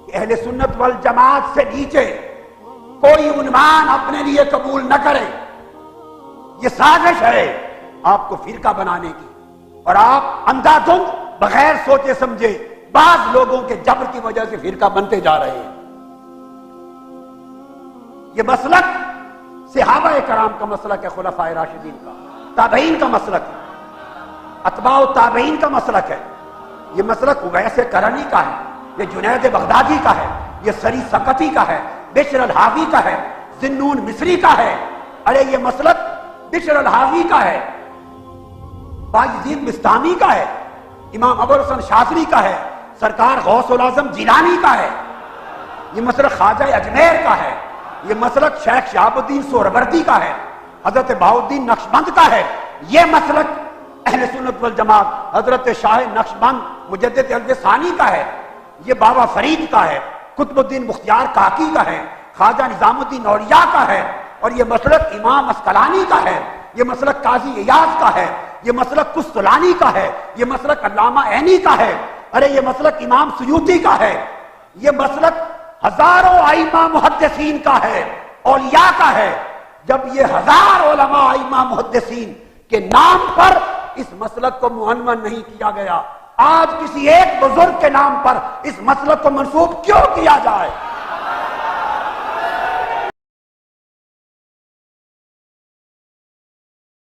کہ اہل سنت والجماعت سے نیچے کوئی عنوان اپنے لیے قبول نہ کرے. یہ سازش ہے آپ کو فرقہ بنانے کی، اور آپ اندھا دھند بغیر سوچے سمجھے بعض لوگوں کے جبر کی وجہ سے فرقہ بنتے جا رہے ہیں. یہ مسلک صحابہ کرام کا مسلک ہے، خلفائے راشدین کا، تابعین کا مسلک ہے، اتباع تابعین کا مسلک ہے. یہ مسلک اویس کرنی کا ہے، یہ جنید بغدادی کا ہے، یہ سری سقطی کا ہے، بشر الحاوی کا ہے، ذنون مصری کا ہے. ارے یہ مسلک بشر الحاوی کا ہے، باجزید بستامی کا ہے، امام ابوالحسن شاذلی کا ہے، سرکار غوث العظم جیلانی کا ہے. یہ مسلک خواجہ اجمیر کا ہے، یہ مسلک شیخ شہاب الدین سہروردی کا ہے، حضرت بہاؤالدین نقشبند کا ہے. یہ مسلک اہل سنت والجماعت حضرت شاہ نقشبند مجدد الف ثانی کا ہے. یہ بابا فرید کا ہے، قطب الدین بختیار کاکی کا ہے، خواجہ نظام الدین اولیاء کا ہے. اور یہ مسلک امام اسقلانی کا ہے، یہ مسلک قاضی ایاز کا ہے، یہ مسلک قسطلانی کا ہے، یہ مسلک علامہ عینی کا ہے. ارے یہ مسلک امام سیوطی کا ہے. یہ مسلک ہزاروں ائمہ محدثین کا ہے، اولیاء کا ہے. جب یہ ہزار علماء ائمہ محدثین کے نام پر اس مسلک کو معنون نہیں کیا گیا، آج کسی ایک بزرگ کے نام پر اس مسلک کو منسوب کیوں کیا جائے؟